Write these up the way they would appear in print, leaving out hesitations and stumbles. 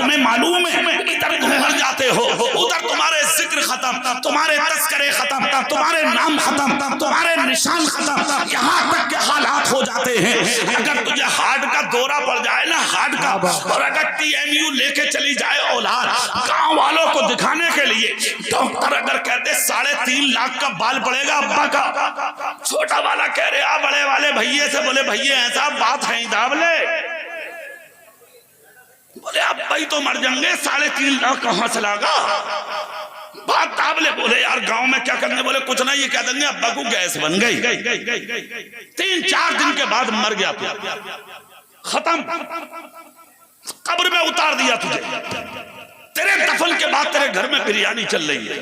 तुम्हें मालूम है इधर घर जाते हो उधर तुम्हारे जिक्र खत्म, तुम्हारे तस्करे खत्म, तुम्हारे नाम खत्म, तुम्हारे निशान खत्म, यहाँ तक के हालात हो जाते हैं। अगर तुझे हार्ट का दौरा पड़ जाए ना, हार्ट का, और अगर TMU लेके चली जाए औलाद गांव वालों को दिखाने के लिए, डॉक्टर अगर कहते 3.5 लाख का बाल पड़ेगा अब्बा का, छोटा वाला कह रहे आ बड़े वाले भैया से, बोले भैया ऐसा बात है दावले, बोले अब्बा ही तो मर जाएंगे, 3.5 लाख कहां से लागा बात ताबले। बोले यार गांव में क्या करने, बोले कुछ नहीं, ये कह देंगे अब्बा को गैस बन गई। 3-4 दिन के बाद मर गया, खत्म, कब्र में उतार दिया तुझे। तेरे दफन के बाद तेरे घर में बिरयानी चल रही है,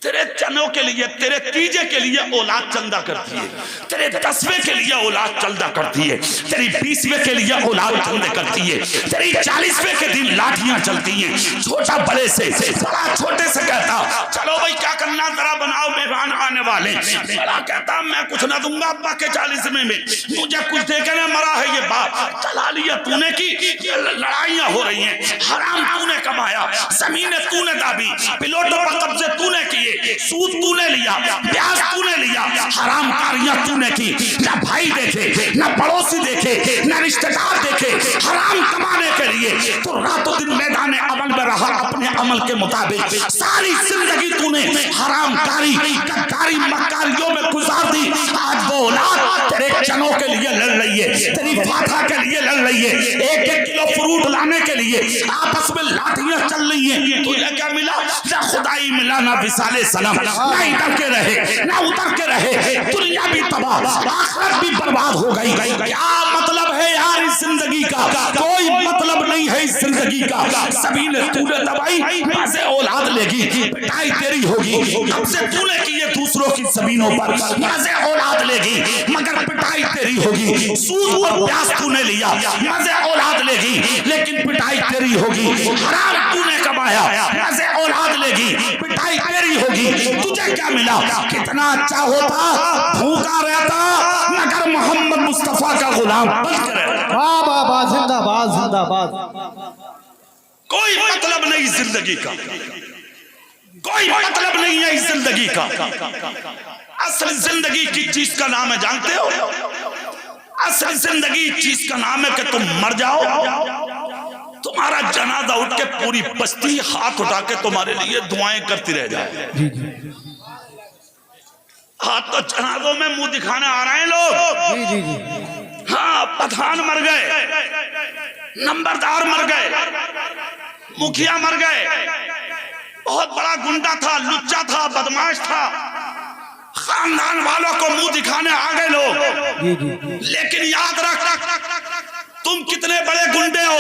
तेरे चनों के लिए, तेरे तीजे के लिए औलाद चंदा करती है, तेरे 10वें के लिए औलाद चंदा करती है, तेरी 20वें के लिए औलाद चंदे करती है, तेरी 40वें के दिन लाठियां चलती हैं। छोटा बड़े से, बड़ा छोटे से कहता चलो भाई क्या करना जरा बनाओ, मेहमान आने वाले। बड़ा कहता मैं कुछ ना दूंगा अब्बा के 40वें में, मुझे कुछ देके ना मरा है ये बात। चला लिया तूने की, लड़ाइयां हो रही हैं, हराम तूने कमाया, जमीनें तूने दाबी, पिलोटों पर कब्जे तूने किए, सूद तूने लिया, ब्याज तूने लिया, हराम कारियां तूने की। ना भाई देखे, ना पड़ोसी देखे, ना रिश्तेदार देखे, हराम कमाने के लिए तो रातों दिन मैदान अमल में रहा, अपने अमल के मुताबिक सारी जिंदगी तूने हराम कारी मकारियों में गुजार दी। आज वो औलाद तेरे चनों के लिए लड़ रही है, तेरी फाथा के लिए लड़ रही है, 1-1 किलो फ्रूट लाने के लिए आपस में लाठियां चल रही है। तुझे क्या मिला? ना खुदाई मिला, ना विसाले सलाम, ना इधर के रहे ना उधर के रहे, दुनिया भी तबाह, आखिरत भी बर्बाद हो गई। क्या मतलब है यार इस जिंदगी का? कोई मतलब नहीं है इस जिंदगी का। सभी ने तूने दबाई, मजे औलाद लेगी, पिटाई तेरी होगी। हमसे तूने किए दूसरों की जमीनों पर, मजे औलाद लेगी, मगर पिटाई तेरी होगी। सूद और ब्याज तूने लिया, मजे औलाद लेगी, लेकिन पिटाई तेरी होगी। हराम तूने कमाया, मजे औलाद लेगी, पिटाई तेरी होगी। तुझे क्या मिला? कितना अच्छा होता, भूखा रहता, मगर मोहम्मद मुस्तफा का गुलाम बन कर रहता। वाह जिंदाबाद जिंदाबाद। कोई मतलब नहीं जिंदगी का, कोई मतलब नहीं है इस जिंदगी का। असल जिंदगी की चीज का नाम है जानते हो? असल जिंदगी चीज का नाम है कि तुम मर जाओ, तुम्हारा जनाजा उठ के पूरी बस्ती हाथ उठा के तुम्हारे लिए दुआएं करती रह जाए। हाँ तो जनाजों में मुंह दिखाने आ रहे हैं लोग। हाँ पठान मर गए, नंबरदार मर गए, मुखिया मर गए, बहुत बड़ा गुंडा था, लुच्चा था, बदमाश था, खानदान वालों को मुंह दिखाने आ गए लोग। लेकिन याद रख तुम कितने बड़े गुंडे हो,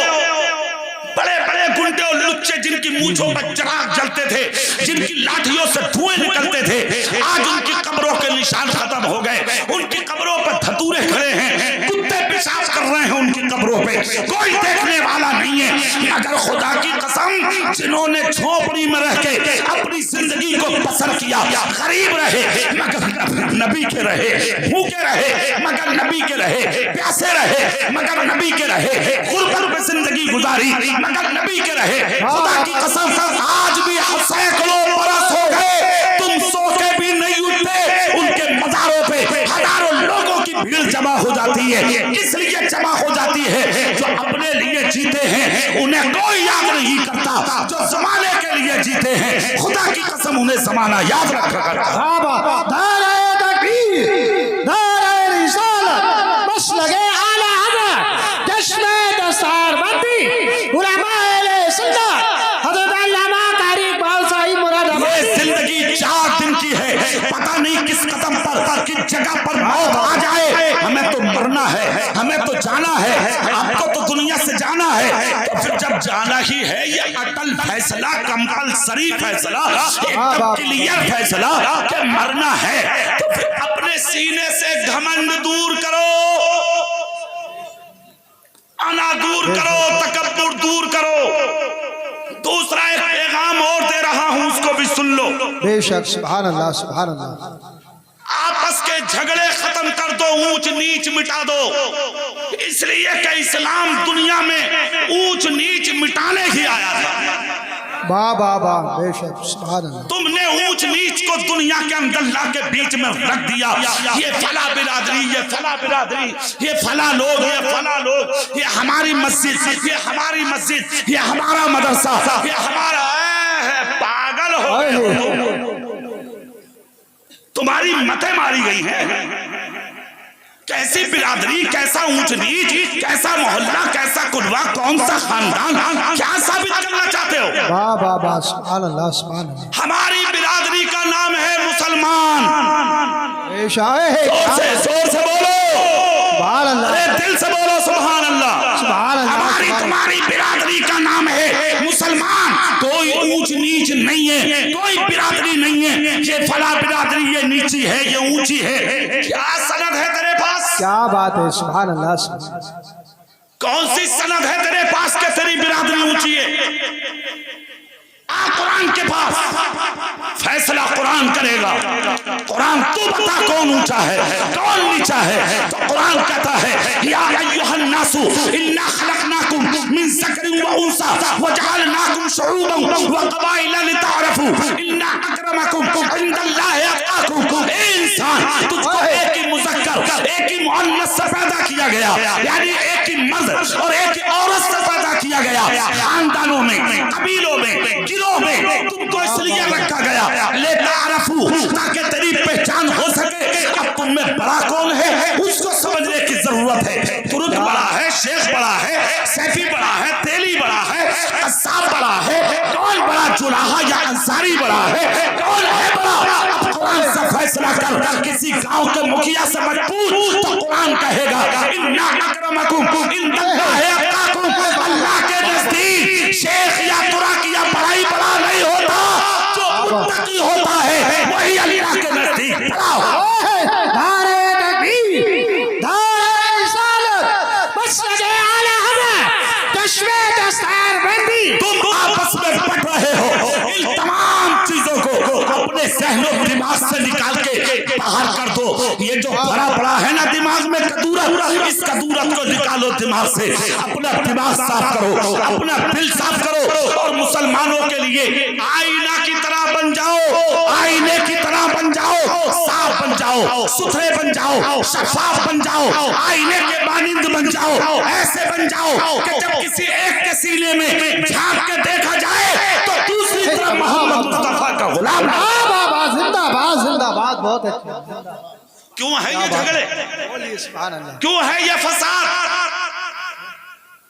बड़े बड़े गुंडे और लुच्चे जिनकी मूंछों पर चिराग जलते थे, जिनकी लाठियों से धुएं निकलते थे, आज उनकी कब्रों के निशान खत्म हो गए। उनकी कब्रों पर धतूरे खड़े हैं, कुत्ते पेशाब कर रहे हैं उनकी कब्रों पे, कोई देखने वाला नहीं है। मगर खुदा की कसम जिन्होंने झोपड़ी में रह के अपनी जिंदगी को बसर किया, गरीब रहे मगर नबी के रहे, भूखे रहे मगर नबी के रहे, प्यासे रहे मगर नबी के रहे, गुरबत में जिंदगी गुजारी मगर नबी के रहे। खुदा की कसम आज भी सैकड़ों बरस हो गए, तुम सो के भी नहीं उठते, उनके मज़ारों पे हजारों लोगों की भीड़ जमा हो जाती है। इसलिए जमा हो जाती है जो अपने लिए जीते हैं उन्हें कोई याद नहीं करता, जो जमाने के लिए जीते हैं खुदा की कसम उन्हें जमाना याद रखा करता। पता नहीं किस कदम पर किस जगह पर मौत आ जाए, हमें तो मरना है, हमें तो जाना है, आपको तो दुनिया से जाना है। तो फिर जब जाना ही है, ये अटल फैसला, कंपलसरी फैसला, एकदम क्लियर फैसला कि मरना है, तो फिर अपने सीने से घमंड दूर करो, अना दूर करो, तकब्बुर दूर करो। दूसरा एक पैगाम और दे रहा हूं, उसको भी सुन लो। बेशक सुभान अल्लाह सुभान अल्लाह। आपस के झगड़े खत्म कर दो, ऊंच नीच मिटा दो, इसलिए कि इस्लाम दुनिया में ऊंच नीच मिटाने ही वाह वाह वाह बेशक सुभान अल्लाह। तुमने ऊंच नीच को दुनिया के अंदर ला के बीच में रख दिया। ये फला बिरादरी, ये फला बिरादरी, ये फला लोग, ये फला लोग, ये हमारी मस्जिद, ये हमारी मस्जिद, ये हमारा मदरसा, ये हमारा। पागल हो गए, तुम्हारी मतें मारी गई हैं। कैसी बिरादरी, कैसा ऊंच नीच, कैसा मोहल्ला, कैसा कुनबा, कौन सा खानदान, क्या साबित करना चाहते हो? वाह वाह वाह सुभान अल्लाह सुभान अल्लाह। हमारी बिरादरी का नाम है मुसलमान। जोर से बोलो सुभान अल्लाह, अरे दिल से बोलो सुभान अल्लाह, सुभान अल्लाह। हमारी तुम्हारी बिरादरी का नाम है मुसलमान। कोई ऊंच नीच नहीं है, कोई बिरादरी नहीं है। ये फला बिरादरी, ये नीची है, ये ऊंची है। क्या सनद है तेरे पास? क्या बात है सुभान अल्लाह सुभान अल्लाह। कौन सी सनद है तेरे पास के तेरी बिरादरी ऊंची है? आ कुरान के पास, फैसला कुरान करेगा। कुरान तू बता कौन ऊंचा है, कौन नीचा है। तो कुरान कहता है या अय्युहन नासु इन्ना खलकनाकुम मिन ज़करिन व उन्सा व जअलनाकुम शुऊबन व क़बाइला लितअरफू इन्ना अक्रमकुम इंदल्लाहि अत्क़ाकुम। ए इंसान, तुझको एक ही मुज़क्कर, एक ही मुअन्नस से पैदा किया गया, यानी एक ही मर्द और एक ही औरत से पैदा किया गया। खानदानों में, कबीलों में, गिरोह में तुमको इसलिए रखा गया लितअरफू, ताकि तेरी पहचान हो सके। अब तुम में बड़ा कौन है उसको समझने की जरूरत है। तुरुक बड़ा है, शेख बड़ा है, सैफी बड़ा है, तेली बड़ा है, कस्साब बड़ा है, कौन बड़ा जुलाहा या अंसारी बड़ा है, कौन है बड़ा? अब कुरान से फैसला कर। किसी गांव के मुखिया से मत पूछ, तो कुरान कहेगा इन्ना अक्रमकुम इंदल्लाहि अत्क़ाकुम। अल्लाह के नजदीक शेख या तुरक या बड़ाई बड़ा नहीं होता, जो मुत्तकी होता है वही अल्लाह के नजदीक बड़ा होता है। तुम आपस में पट रहे हो, इन तमाम चीजों को अपने सहनो दिमाग से निकाल के बाहर कर दो। ये जो भरा पड़ा है ना दिमाग में कदूरत, इस कदूरत को निकालो दिमाग से। अपना दिमाग साफ करो, अपना दिल साफ करो और मुसलमानों के लिए आईना की तरह बन जाओ, आईने की तरह बन जाओ, साफ बन जाओ, सुथरे बन जाओ, शफाफ बन जाओ, आईने के मानिंद बन जाओ। ऐसे बन जाओ कि जब किसी एक के सीने में झांक के देखा जाए तो दूसरी तरफ मोहम्मद मुस्तफा का गुलाम। जिंदाबाद जिंदाबाद, बहुत अच्छा। क्यों है ये झगड़े, बोलिए सुभान अल्लाह। क्यों है ये फसाद?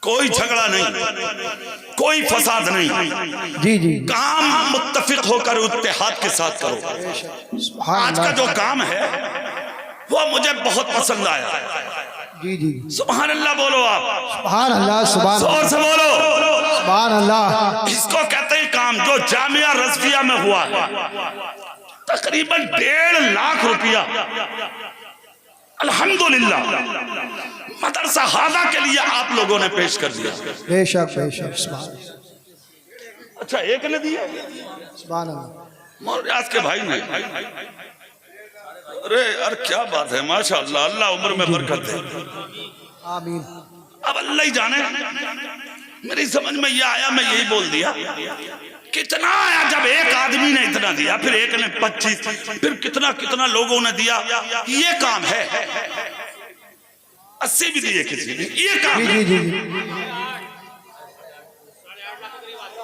कोई झगड़ा नहीं, कोई फसाद नहीं। जी जी काम मुत्तफिक होकर इत्तेहाद के साथ करो। सुभान आज का अल्लाह। जो काम है वो मुझे बहुत पसंद आया। जी जी सुभान अल्लाह बोलो आप, सुभान अल्लाह सुभान जोर से बोलो सुभान अल्लाह। इसको कहते हैं काम, जो जामिया रज़विया में हुआ है। तकरीबन 1.5 लाख रुपया अल्हम्दुलिल्लाह मदरसा हादा के लिए आप लोगों ने पेश कर दिया। बेशक बेशक सुभान अच्छा, एक ने दिया, सुभान अल्लाह। मौरियास के भाई ने। अरे यार क्या बात है, माशाअल्लाह, अल्लाह उम्र में बरकत दे। आमीन। अब अल्लाह ही जाने, मेरी समझ में ये आया, मैं यही बोल दिया। कितना आया जब एक आदमी ने इतना दिया, फिर एक ने 25, फिर कितना कितना लोगों ने दिया। ये काम है। 80 भी दिए किसी ने, ये काम जी है। जी जी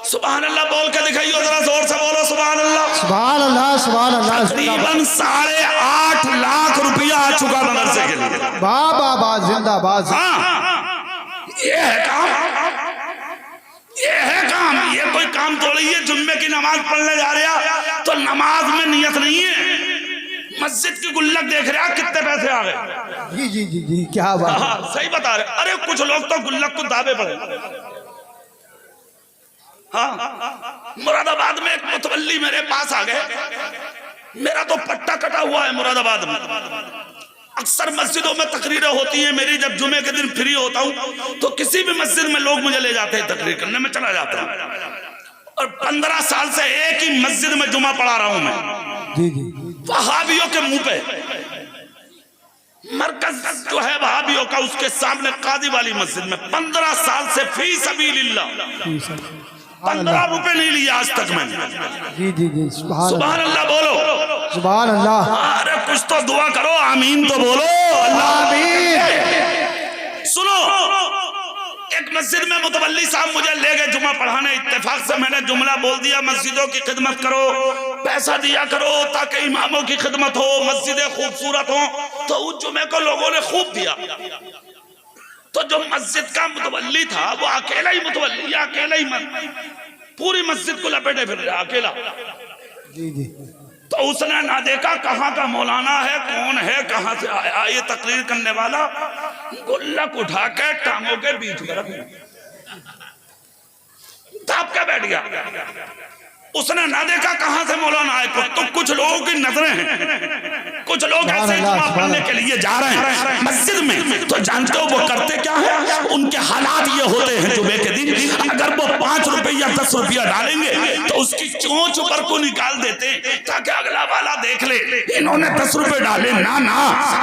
सुभान अल्लाह बोल के दिखाइए, जरा जोर से बोलो सुभान अल्लाह। सुभान अल्लाह सुभान अल्लाह। तकरीबन 8.5 लाख रुपया आ चुका मदरसे के लिए। वाह वाह वाह जिंदाबाद। हाँ, ये है काम, ये है काम। ये कोई काम थोड़ी है जुम्मे की नमाज पढ़ने जा रहा तो नमाज में नियत नहीं है। मस्जिद की गुल्लक देख रहे हैं कितने पैसे आ गए। जी जी जी जी क्या बात। हाँ, सही बता रहे। अरे कुछ लोग तो गुल्लक को दावे पड़े। हाँ, मुरादाबाद में एक मुतवल्ली मेरे पास आ गए। मेरा तो पट्टा कटा हुआ है मुरादाबाद में। अक्सर मस्जिदों में तकरीरें होती हैं मेरी, जब जुमे के दिन फ्री होता हूँ तो किसी भी मस्जिद में लोग मुझे ले जाते हैं, तकरीर करने में चला जाता हूँ। और 15 साल से एक ही मस्जिद में जुमा पढ़ा रहा हूं मैं। जी जी वहाबियों के मुंह पे मरकज जो है वहाबियों का, उसके सामने कादी वाली मस्जिद में 15 साल से फी सबीलिल्लाह 15 रुपए नहीं लिए आज तक मैंने। जी जी जी सुभान अल्लाह बोलो, सुभान अल्लाह। अरे कुछ तो दुआ करो, आमीन तो बोलो। आमीन। सुनो, एक मस्जिद में मुतवल्ली साहब मुझे ले गए जुमा पढ़ाने। इत्तेफाक से मैंने जुमला बोल दिया, मस्जिदों की खिदमत करो, पैसा दिया करो ताकि इमामों की खिदमत हो, मस्जिदें खूबसूरत हो। तो उस जुमे को लोगों ने खूब दिया। तो जो मस्जिद का मुतवल्ली था वो अकेला ही मुतवल्ली, अकेला ही पूरी मस्जिद को लपेटे फिर रहा अकेला। जी जी। तो उसने ना देखा कहाँ का मौलाना है, कौन है, कहाँ से आया ये तकरीर करने वाला, गुल्लक उठा के टांगों के बीच में रख दाब के बैठ गया। उसने ना देखा कहाँ से मौलाना आए। तो कुछ लोगों की नजरें हैं, कुछ लोग ऐसे जुमा पढ़ने के लिए जा रहे हैं मस्जिद में, तो जानते हो वो करते क्या है? उनके हालात ये होते हैं जुमे के दिन, अगर वो 5 रुपए या 10 रुपया डालेंगे तो उसकी चोंच ऊपर को निकाल देते ताकि अगला वाला देख ले इन्होंने 10 रुपए डाले। ना ना,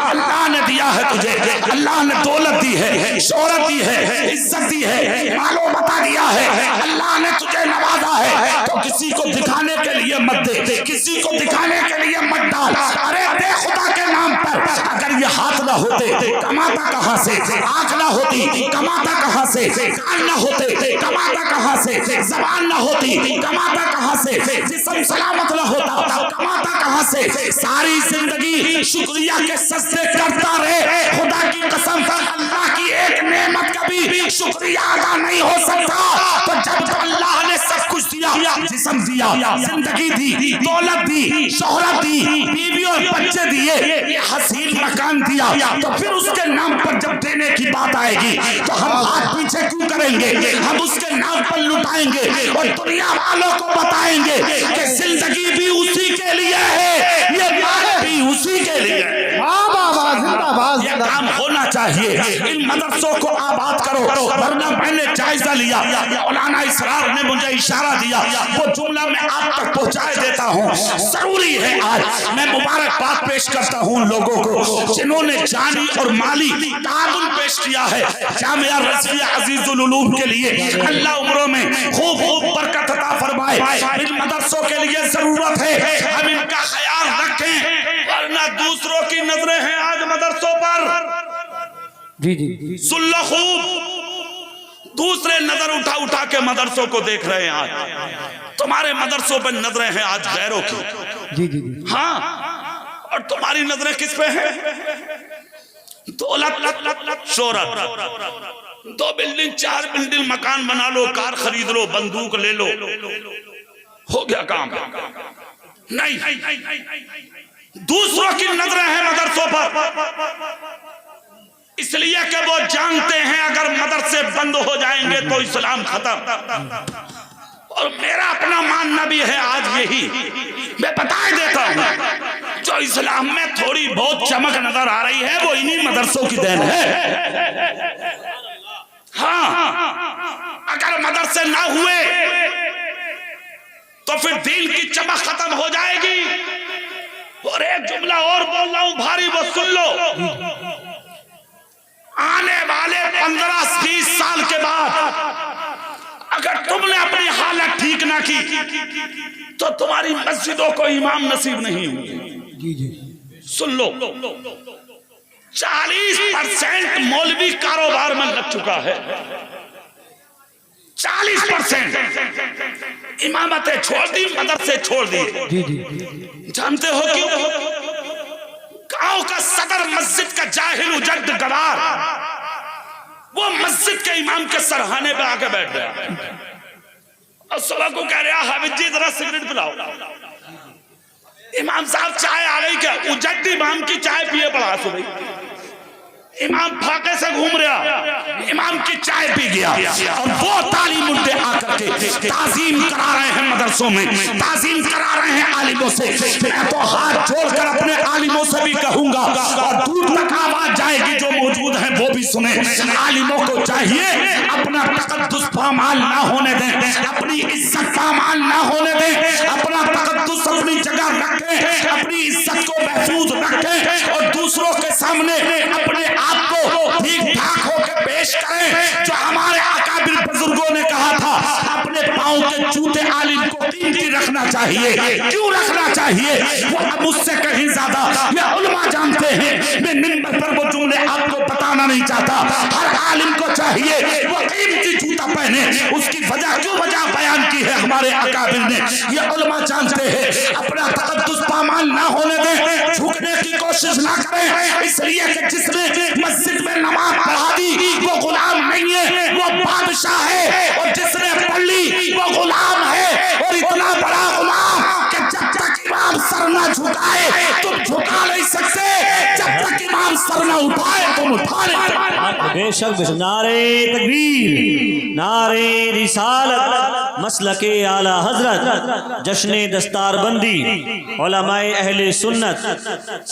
अल्लाह ने दिया है तुझे, अल्लाह ने दौलत दी है, शोहरत दी है, इज्जत दी है, मालो बता दिया है, अल्लाह ने तुझे नवाजा है। तो किसी को दिखाने के लिए मत दे, किसी को दिखाने के लिए मत डाल। अरे दे खुदा के नाम पर। अगर ये हाथ ना होते कमाता कहां से, आंख ना होती कमाता कहां से, कान ना होते कमाता कहां से, जबान ना होती कमाता कहां से, जिस्म सलामत ना होता कमाता कहां से। सारी जिंदगी शुक्रिया के सजदे करता रहे। खुदा की कसम, अल्लाह की एक नेमत कभी शुक्रिया अदा नहीं हो सकता। तो जब अल्लाह ने सब कुछ दिया, जिस्म दिया, जिंदगी दी, दौलत दी, शोहरत दी, बीवी और बच्चे दिए, ये हसीन मकान दिया, तो फिर उसके नाम पर जब देने की बात आएगी तो हम हाथ पीछे क्यों करेंगे? हम उसके नाम पर लुटाएंगे और दुनिया वालों को बताएंगे कि जिंदगी भी उसी के लिए है, ये बात भी उसी के लिए है। ये काम होना चाहिए। इन मदरसों को आबाद करो, वरना मैंने जायजा लिया, मौलाना इसरार ने मुझे इशारा दिया, वो जुमला मैं आप तक पहुंचाए देता हूँ। जरूरी है आज मैं मुबारकबाद पेश करता हूँ लोगों को जिन्होंने जानी और माली ताउन पेश किया है जामिया रज़िया अज़ीज़ुल उलूम के लिए। अल्लाह उम्रों में खूब खूब बरकत अता फरमाए। इन मदरसों के लिए जरूरत है हम इनका ख्याल रखें, वरना दूसरों की नजरें हैं आज मदरसों पर। जी जी। सुन लो खूब, दूसरे नजर उठा उठा के मदरसों को देख रहे हैं आज। तुम्हारे मदरसों पर नजरें हैं आज गैरों की। जी जी। हाँ, और तुम्हारी नजरें किस पे हैं? दौलत, शोहरत। 2 बिल्डिंग 4 बिल्डिंग मकान बना लो, कार खरीद लो, बंदूक ले लो, हो गया काम। नहीं, दूसरों की नजरें हैं मदरसों पर, इसलिए कि वो जानते हैं अगर मदरसे बंद हो जाएंगे तो इस्लाम खत्म। और मेरा अपना मानना भी है आज यही, मैं बता देता हूं, जो इस्लाम में थोड़ी बहुत चमक नजर आ रही है वो इन्हीं मदरसों की देन है। हाँ, अगर मदरसे ना हुए तो फिर दीन की चमक खत्म हो जाएगी। और एक जुमला और बोल रहा हूं भारी, वो सुन लो। आने वाले 15-20 साल के बाद अगर तुमने अपनी हालत ठीक ना की तो तुम्हारी मस्जिदों को इमाम नसीब नहीं होंगे। जी जी। सुन लो, 40% मौलवी कारोबार में लग चुका है। 40% इमामतें छोड़ दी, मदरसे छोड़ दिए। जी जी। जानते हो क्यों? गांव का सदर मस्जिद का जाहिल उजड गवार वो मस्जिद के इमाम के सरहाने पे आके बैठ गया और सुबह को कह रहा हामिद जी जरा सिगरेट पिलाओ। इमाम साहब चाय आ गई क्या? उजड इमाम की चाय पिए पड़ा सुबह। इमाम फाके से घूम रहा, इमाम की चाय पी गया और वो तालीम उठे आकर के ताजीम करा रहे हैं मदरसों में, ताजीम करा रहे हैं आलिमों से। मैं तो हाथ जोड़कर अपने आलिमों से भी कहूंगा और दूर तक आवाज जाएगी, जो मौजूद हैं वो भी सुने। आलिमों को चाहिए अपना तकद्दुस पामाल ना होने दें, अपनी इज्जत पामाल ना होने दें, अपना तकद्दुस अपनी जगह रखें, अपनी इज्जत को महफूज रखें और दूसरों के सामने अपने आपको ठीक ठाक होकर पेश करें। जो हमारे अकाबिर बुजुर्गों ने कहा था, अपने पांव के जूते आलिम को कीमती रखना चाहिए। क्यों रखना चाहिए? वो अब मुझसे कहीं ज्यादा ये उलमा जानते हैं। मैं मिंबर पर वो जुमले आपको बताना नहीं चाहता। हर आलिम को चाहिए वो कीमती जूता पहने। उसकी वजह क्यों वजह बयान की है हमारे अकाबिर ने। ये उलमा जानते हैं अपना तकद्दुस पामाल ना होने दें, झुकने की कोशिश ना करें। इसलिए कि जिसने मस्जिद में नमाज पढ़ा दी वो गुलाम नहीं है, वो बादशाह है। और जिसने पढ़ ली वो गुलाम है। और इतना बड़ा गुलाम कि जब तक इमाम सर ना झुकाए तुम झुका नहीं सकते, जब तक इमाम सर ना उठाए तुम उठा नहीं सकते। बेशक नारे तकबीर, नारे रिसालत, मसलके आला हजरत, जश्ने दस्तारबंदी, उलमाए अहले सुन्नत।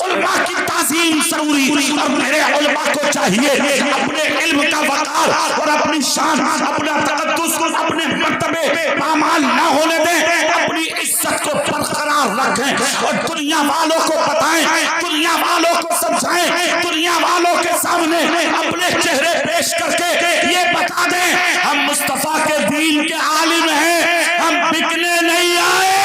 उलमा की ताज़ीम जरूरी। और मेरे उलमा को चाहिए अपने इल्म का वकार और अपनी शान, अपना तकद्दुस, अपने मर्तबे पामाल ना होने दें, अपनी इज्जत को बरकरार रखें और दुनिया वालों को बताएं, दुनिया वालों को समझाएं, दुनिया वालों के सामने अपने चेहरे पेश करके ये बता दें हम मुस्तफा के दीन के आलिम हैं, हम बिकने नहीं आए,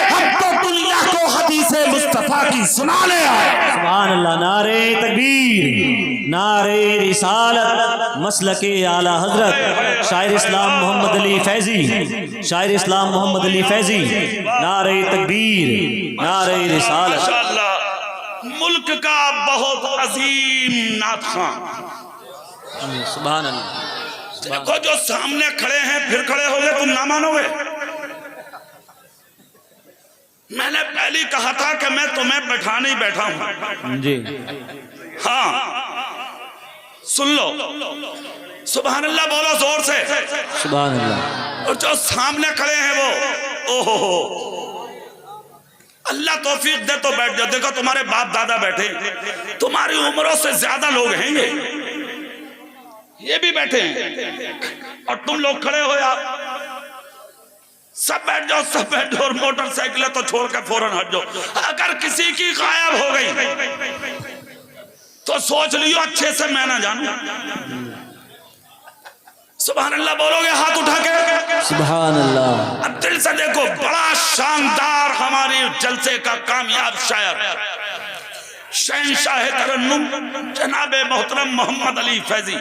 हम तो दुनिया को हदीसे मुस्तफा की सुनाने आए। सुभान अल्लाह। नारे तकबीर, नारे रिसालत, मसलके आला हजरत, शायर इस्लाम मोहम्मद अली फैजी, शायर इस्लाम मोहम्मद अली फैजी। नारे तकबीर, नारे रिसालत। माशाअल्लाह, मुल्क का बहुत अजीम नात खां। सुभान अल्लाह। देखो जो सामने खड़े हैं फिर खड़े हो गए, तुम ना मानोगे। मैंने पहले कहा था कि मैं तुम्हें बैठा नहीं बैठा हूं जी। हाँ सुन लो, सुभान अल्लाह बोलो जोर से। सुभान अल्लाह। और जो सामने खड़े हैं वो ओहो अल्लाह तौफीक दे तो बैठ जाओ। देखो तुम्हारे बाप दादा बैठे, तुम्हारी उम्रों से ज्यादा लोग हैं ये भी बैठे हैं और तुम लोग खड़े हो यार। सब बैठ जाओ, सब बैठ जाओ। और मोटरसाइकिल तो छोड़ के फौरन हट जाओ। अगर किसी की गायब हो गई तो सोच लियो अच्छे से मैं ना जानू। सुभान अल्लाह बोलोगे हाथ उठा के? सुभान अल्लाह। अब दिल से देखो, बड़ा शानदार हमारे जलसे का कामयाब शायर शहंशाह तरन्नुम जनाबे मोहतरम मोहम्मद अली फैजी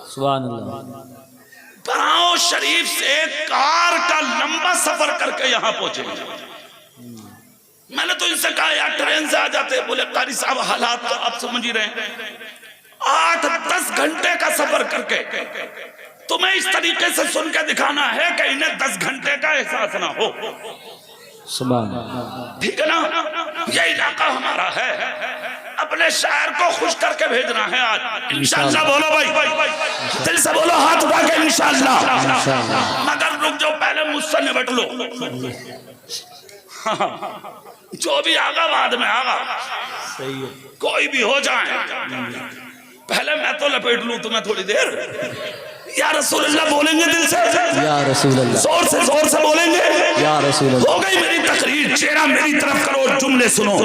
सुभान अल्लाह। बराओ शरीफ से कार का लंबा सफर करके यहाँ पहुंचे। मैंने तो इनसे कहा यार ट्रेन से आ जाते। बोले कारी साहब हालात तो आप समझ ही रहे, 8-10 घंटे का सफर करके तुम्हें इस तरीके से सुन के दिखाना है कि इन्हें 10 घंटे का एहसास ना हो। सुभान। ठीक है ना, ये इलाका हमारा है, अपने शायर को खुश करके भेजना है आज इंशाअल्लाह। बोलो भाई, दिल से बोलो, हाथ उठा के इंशाअल्लाह। मगर रुक जाओ, पहले मुझसे निपट लो। जो भी आगा बाद में आगा, सही है। कोई भी हो जाए, पहले मैं तो लपेट लूं तुम्हें थोड़ी देर। या रसूल अल्लाह बोलेंगे दिल से, या रसूल अल्लाह, जोर से बोलेंगे। या रसूल अल्लाह। हो गई मेरी तकरीर, चेहरा मेरी तरफ करो, जुमले सुनो।